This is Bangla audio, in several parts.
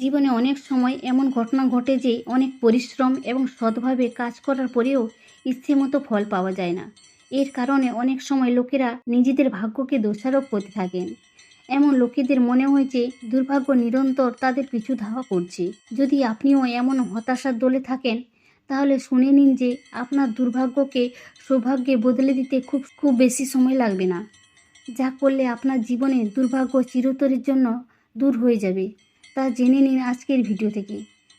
জীবনে অনেক সময় এমন ঘটনা ঘটে যে অনেক পরিশ্রম এবং সৎভাবে কাজ করার পরেও ইচ্ছেমতো ফল পাওয়া যায় না। এর কারণে অনেক সময় লোকেরা নিজেদের ভাগ্যকে দোষারোপ করতে থাকেন। এমন লোকেদের মনে হয় যে দুর্ভাগ্য নিরন্তর তাদের পিছু ধাওয়া করছে। যদি আপনিও এমন হতাশার দলে থাকেন, তাহলে শুনে নিন যে আপনার দুর্ভাগ্যকে সৌভাগ্যে বদলে দিতে খুব বেশি সময় লাগবে না। যা করলে আপনার জীবনে দুর্ভাগ্য চিরতরের জন্য দূর হয়ে যাবে, তা জেনে নিন আজকের ভিডিও থেকে।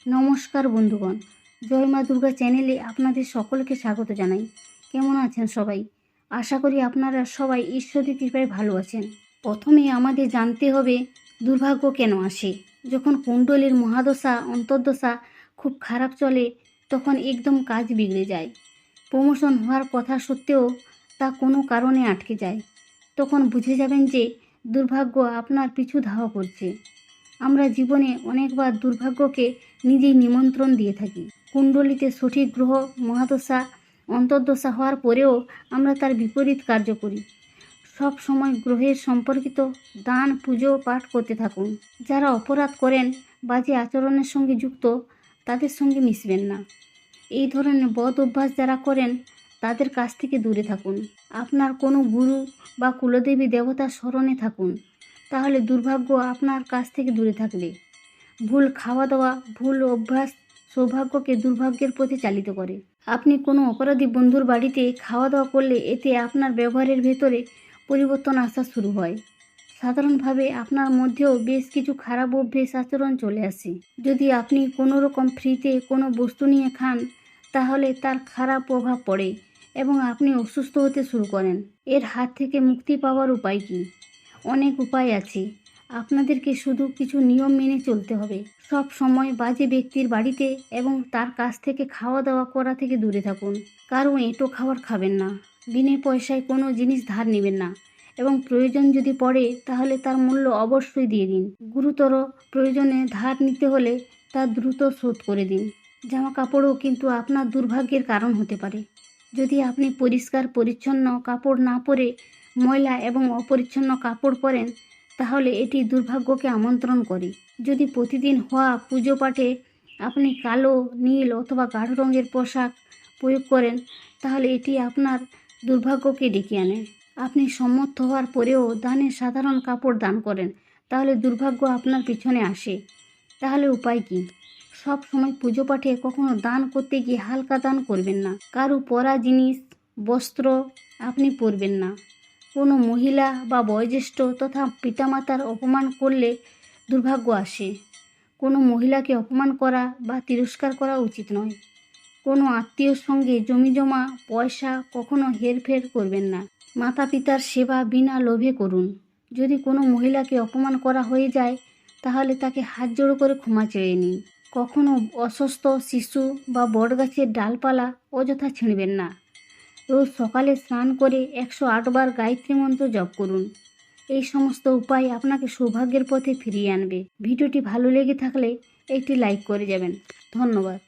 নমস্কার বন্ধুগণ, জয় মা দুর্গা চ্যানেলে আপনাদের সকলকে স্বাগত জানাই। কেমন আছেন সবাই? আশা করি আপনারা সবাই ঈশ্বরের কৃপায় ভালো আছেন। প্রথমে আমাদের জানতে হবে দুর্ভাগ্য কেন আসে। যখন কুণ্ডলীর মহাদশা অন্তর্দশা খুব খারাপ চলে, তখন একদম কাজ বিগড়ে যায়। প্রমোশন হওয়ার কথা সত্ত্বেও তা কোনো কারণে আটকে যায়। তখন বুঝে যাবেন যে দুর্ভাগ্য আপনার পিছু ধাওয়া করছে। আমরা জীবনে অনেকবার দুর্ভাগ্যকে নিজেই নিমন্ত্রণ দিয়ে থাকি। কুণ্ডলিতে সঠিক গ্রহ মহাদশা অন্তর্দশা হওয়ার পরেও আমরা তার বিপরীত কার্য করি। সব সময় গ্রহের সম্পর্কিত দান পুজো পাঠ করতে থাকুন। যারা অপরাধ করেন, বাজে আচরণের সঙ্গে যুক্ত, তাদের সঙ্গে মিশবেন না। এই ধরনের বদ অভ্যাস যারা করেন, তাদের কাছ থেকে দূরে থাকুন। আপনার কোনো গুরু বা কুলদেবী দেবতার স্মরণে থাকুন, তাহলে দুর্ভাগ্য আপনার কাছ থেকে দূরে থাকবে। ভুল খাওয়া দাওয়া, ভুল অভ্যাস সৌভাগ্যকে দুর্ভাগ্যের পথে চালিত করে। আপনি কোনো অপরাধী বন্ধুর বাড়িতে খাওয়া দাওয়া করলে এতে আপনার ব্যবহারের ভেতরে পরিবর্তন আসা শুরু হয়। সাধারণভাবে আপনার মধ্যেও বেশ কিছু খারাপ অভ্যেস আচরণ চলে আসে। যদি আপনি কোনো রকম ফ্রিতে কোনো বস্তু নিয়ে খান, তাহলে তার খারাপ প্রভাব পড়ে এবং আপনি অসুস্থ হতে শুরু করেন। এর হাত থেকে মুক্তি পাওয়ার উপায় কী? অনেক উপায় আছে। আপনাদেরকে শুধু কিছু নিয়ম মেনে চলতে হবে। সব সময় বাজে ব্যক্তির বাড়িতে এবং তার কাছ থেকে খাওয়া দাওয়া করা থেকে দূরে থাকুন। কারো এঁটো খাবার খাবেন না। বিনা পয়সায় কোনো জিনিস ধার নেবেন না এবং প্রয়োজন যদি পড়ে তাহলে তার মূল্য অবশ্যই দিয়ে দিন। গুরুতর প্রয়োজনে ধার নিতে হলে তা দ্রুত শোধ করে দিন। জামা কাপড়ও কিন্তু আপনার দুর্ভাগ্যের কারণ হতে পারে। যদি আপনি পরিষ্কার পরিচ্ছন্ন কাপড় না পরে ময়লা এবং অপরিচ্ছন্ন কাপড় পরেন, তাহলে এটি দুর্ভাগ্যকে আমন্ত্রণ করে। যদি প্রতিদিন হওয়া পুজো পাঠে আপনি কালো, নীল অথবা গাঢ় রঙের পোশাক প্রয়োগ করেন, তাহলে এটি আপনার দুর্ভাগ্যকে ডেকে আনে। আপনি সমর্থ হওয়ার পরেও দানের সাধারণ কাপড় দান করেন, তাহলে দুর্ভাগ্য আপনার পিছনে আসে। তাহলে উপায় কী? সব সময় পুজো পাঠে কখনো দান করতে গিয়ে হালকা দান করবেন না। কারো পরা জিনিস, বস্ত্র আপনি পরবেন না। কোনো মহিলা বা বয়োজ্যেষ্ঠ তথা পিতামাতার অপমান করলে দুর্ভাগ্য আসে। কোনো মহিলাকে অপমান করা বা তিরস্কার করা উচিত নয়। কোনো আত্মীয়র সঙ্গে জমিজমা পয়সা কখনো হেরফের করবেন না। মাতা পিতার সেবা বিনা লোভে করুন। যদি কোনো মহিলাকে অপমান করা হয়ে যায়, তাহলে তাকে হাত জোড়ো করে ক্ষমা চেয়ে নিন। কখনো অসুস্থ শিশু বা বটগাছের ডালপালা অযথা ছিঁড়বেন না। রোজ সকালে স্নান করে 108 বার গায়ত্রী মন্ত্র জপ করুন। এই সমস্ত উপায় আপনাকে সৌভাগ্যের পথে ফিরিয়ে আনবে। ভিডিওটি ভালো লেগে থাকলে একটি লাইক করে যাবেন। ধন্যবাদ।